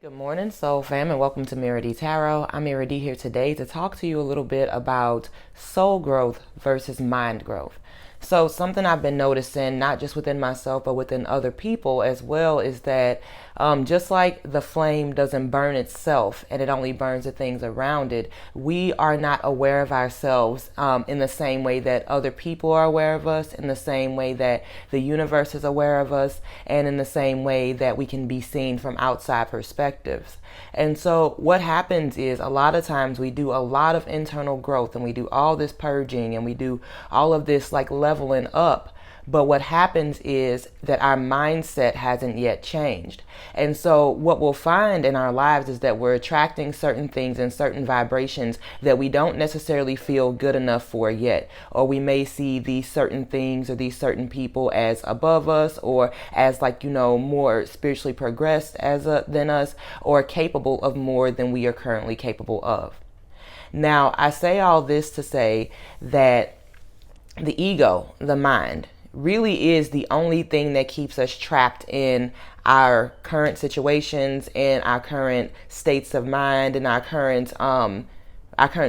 Good morning, Soul Fam, and welcome to Mira D Tarot. I'm Mira D here today to talk to you a little bit about soul growth versus mind growth. So something I've been noticing, not just within myself, but within other people as well, is that just like the flame doesn't burn itself and it only burns the things around it, we are not aware of ourselves in the same way that other people are aware of us, in the same way that the universe is aware of us, and in the same way that we can be seen from outside perspectives. And so what happens is a lot of times we do a lot of internal growth and we do all this purging and we do all of this like leveling up. But what happens is that our mindset hasn't yet changed. And so what we'll find in our lives is that we're attracting certain things and certain vibrations that we don't necessarily feel good enough for yet. Or we may see these certain things or these certain people as above us, or as more spiritually progressed than us, or capable of more than we are currently capable of. Now, I say all this to say that the ego, the mind, really is the only thing that keeps us trapped in our current situations, in our current states of mind, in our current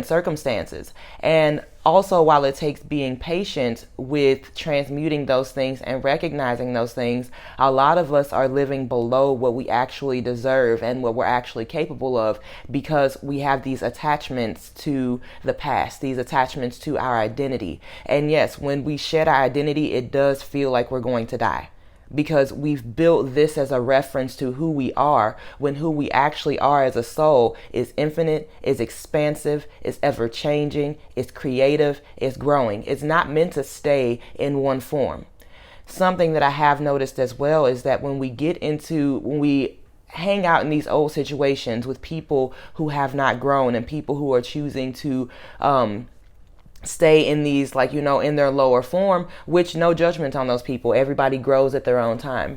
circumstances. And also, while it takes being patient with transmuting those things and recognizing those things, a lot of us are living below what we actually deserve and what we're actually capable of, because we have these attachments to the past, these attachments to our identity. And yes, when we shed our identity, it does feel like we're going to die, because we've built this as a reference to who we are, when who we actually are as a soul is infinite, is expansive, is ever changing, is creative, is growing. It's not meant to stay in one form. Something that I have noticed as well is that when we hang out in these old situations with people who have not grown and people who are choosing to stay in these, in their lower form, which no judgment on those people. Everybody grows at their own time,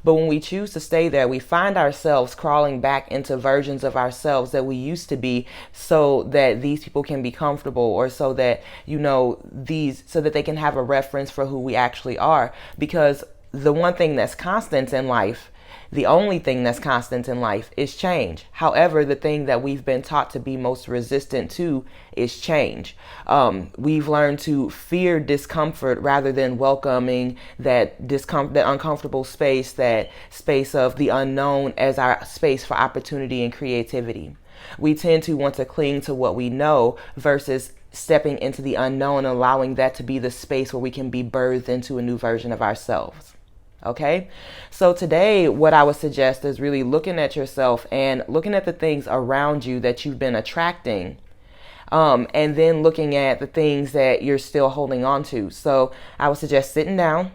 But when we choose to stay there, we find ourselves crawling back into versions of ourselves that we used to be, so that these people can be comfortable, or so that, so that they can have a reference for who we actually are. Because the one thing that's constant in life, the only thing that's constant in life, is change. However, the thing that we've been taught to be most resistant to is change. We've learned to fear discomfort rather than welcoming that uncomfortable space, that space of the unknown, as our space for opportunity and creativity. We tend to want to cling to what we know versus stepping into the unknown, allowing that to be the space where we can be birthed into a new version of ourselves. Okay, so today what I would suggest is really looking at yourself and looking at the things around you that you've been attracting, and then looking at the things that you're still holding on to. So I would suggest sitting down,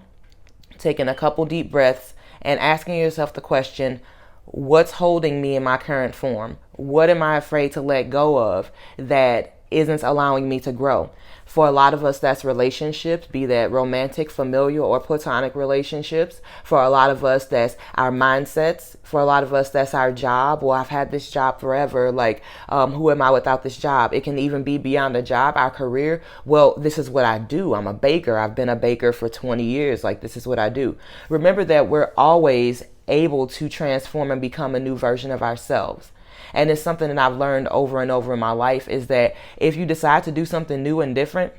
taking a couple deep breaths, and asking yourself the question, what's holding me in my current form? What am I afraid to let go of that isn't allowing me to grow? For a lot of us, that's relationships, be that romantic, familial, or platonic relationships. For a lot of us, that's our mindsets. For a lot of us, that's our job. Well, I've had this job forever. Who am I without this job? It can even be beyond a job, our career. Well, this is what I do. I'm a baker. I've been a baker for 20 years. This is what I do. Remember that we're always able to transform and become a new version of ourselves. And it's something that I've learned over and over in my life, is that if you decide to do something new and different,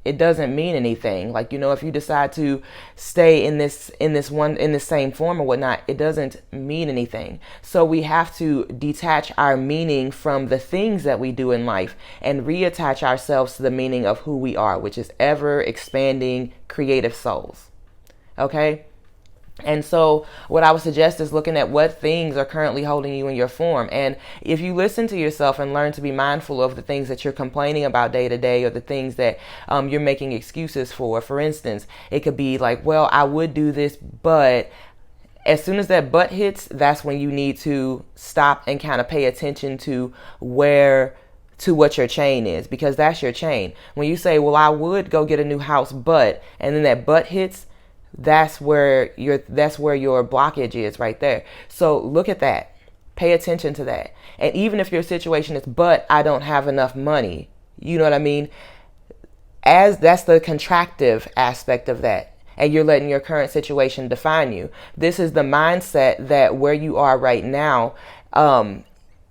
it doesn't mean anything. If you decide to stay in this same form or whatnot, it doesn't mean anything. So we have to detach our meaning from the things that we do in life and reattach ourselves to the meaning of who we are, which is ever expanding creative souls. Okay? And so what I would suggest is looking at what things are currently holding you in your form. And if you listen to yourself and learn to be mindful of the things that you're complaining about day to day, or the things that you're making excuses for instance, it could be well, I would do this, but as soon as that but hits, that's when you need to stop and kind of pay attention to what your chain is, because that's your chain. When you say, well, I would go get a new house, but, and then that but hits, that's where your blockage is right there. So look at that. Pay attention to that. And even if your situation is, but I don't have enough money, you know what I mean? As that's the contractive aspect of that. and you're letting your current situation define you. This is the mindset that where you are right now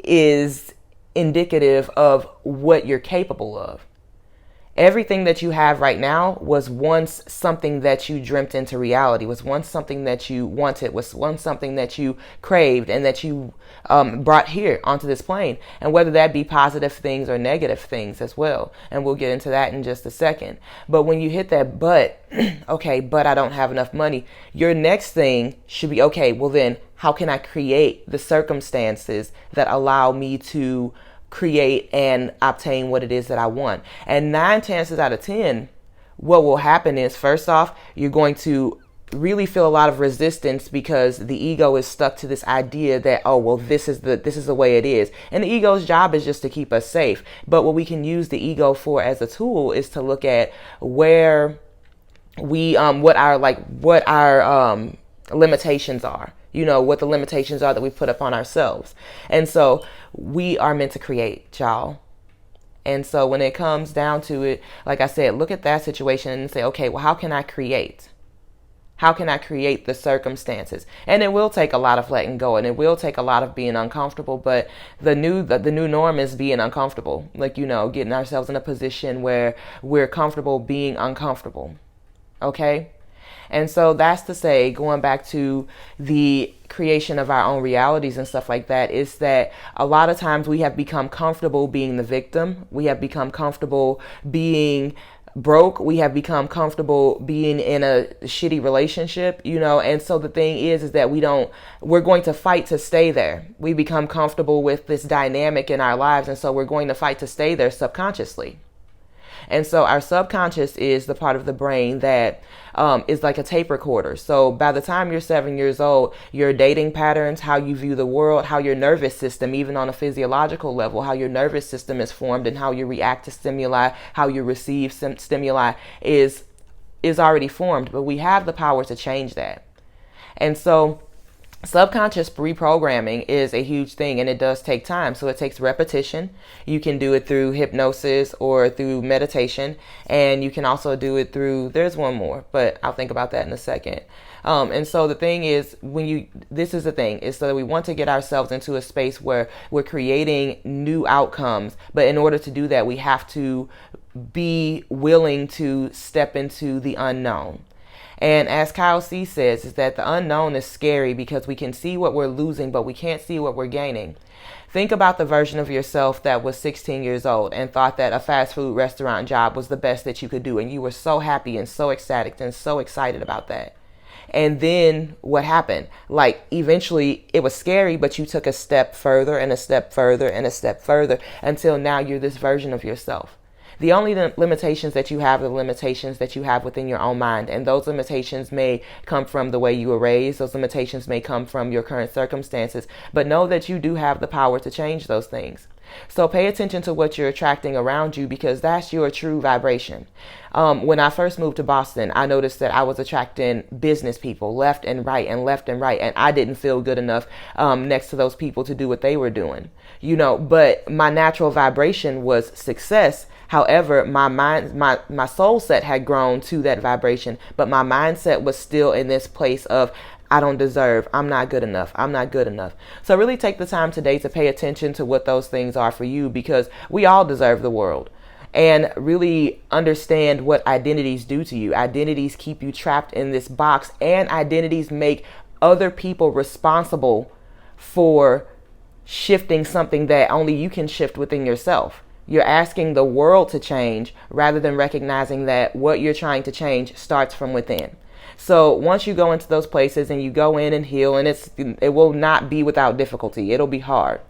is indicative of what you're capable of. Everything that you have right now was once something that you dreamt into reality, was once something that you wanted, was once something that you craved and that you brought here onto this plane. And whether that be positive things or negative things as well. And we'll get into that in just a second. But when you hit that but, okay, but I don't have enough money, your next thing should be, okay, well then how can I create the circumstances that allow me to create and obtain what it is that I want? And 9 chances out of 10, what will happen is, first off, you're going to really feel a lot of resistance because the ego is stuck to this idea that, oh, well, this is the way it is. And the ego's job is just to keep us safe. But what we can use the ego for as a tool is to look at where we what our limitations are. What the limitations are that we put upon ourselves. And so we are meant to create, y'all. And so when it comes down to it, like I said, look at that situation and say, okay, well, how can I create? How can I create the circumstances? And it will take a lot of letting go, and it will take a lot of being uncomfortable. But the new norm is being uncomfortable. Getting ourselves in a position where we're comfortable being uncomfortable. Okay? And so that's to say, going back to the creation of our own realities and stuff like that, is that a lot of times we have become comfortable being the victim. We have become comfortable being broke. We have become comfortable being in a shitty relationship, and so the thing is that we're going to fight to stay there. We become comfortable with this dynamic in our lives, and so we're going to fight to stay there subconsciously. And so our subconscious is the part of the brain that is like a tape recorder. So by the time you're 7 years old, your dating patterns, how you view the world, how your nervous system, even on a physiological level, how your nervous system is formed and how you react to stimuli, how you receive stimuli is already formed. But we have the power to change that. And so subconscious reprogramming is a huge thing, and it does take time. So it takes repetition. You can do it through hypnosis or through meditation, and you can also do it through, there's one more, but I'll think about that in a second. And so the thing is, this is the thing, is so that we want to get ourselves into a space where we're creating new outcomes. But in order to do that, we have to be willing to step into the unknown. And as Kyle C says, is that the unknown is scary because we can see what we're losing, but we can't see what we're gaining. Think about the version of yourself that was 16 years old and thought that a fast food restaurant job was the best that you could do. And you were so happy and so ecstatic and so excited about that. And then what happened? Eventually it was scary, but you took a step further and a step further and a step further until now you're this version of yourself. The only limitations that you have are the limitations that you have within your own mind. And those limitations may come from the way you were raised. Those limitations may come from your current circumstances. But know that you do have the power to change those things. So pay attention to what you're attracting around you, because that's your true vibration. When I first moved to Boston, I noticed that I was attracting business people left and right and left and right. And I didn't feel good enough next to those people to do what they were doing. But my natural vibration was success. However, my soul set had grown to that vibration, but my mindset was still in this place of, I don't deserve, I'm not good enough, I'm not good enough. So really take the time today to pay attention to what those things are for you, because we all deserve the world. And really understand what identities do to you. Identities keep you trapped in this box, and identities make other people responsible for shifting something that only you can shift within yourself. You're asking the world to change rather than recognizing that what you're trying to change starts from within. So once you go into those places and you go in and heal, and it will not be without difficulty. It'll be hard.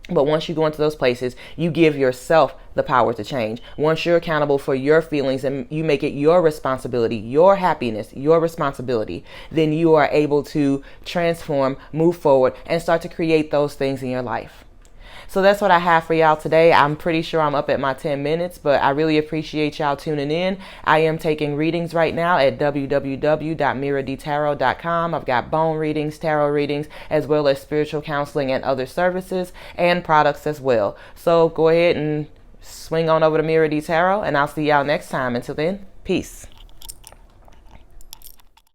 But once you go into those places, you give yourself the power to change. Once you're accountable for your feelings and you make it your responsibility, your happiness, your responsibility, then you are able to transform, move forward, and start to create those things in your life. So that's what I have for y'all today. I'm pretty sure I'm up at my 10 minutes, but I really appreciate y'all tuning in. I am taking readings right now at www.miradtarot.com. I've got bone readings, tarot readings, as well as spiritual counseling and other services and products as well. So go ahead and swing on over to Mira D Tarot, and I'll see y'all next time. Until then, peace.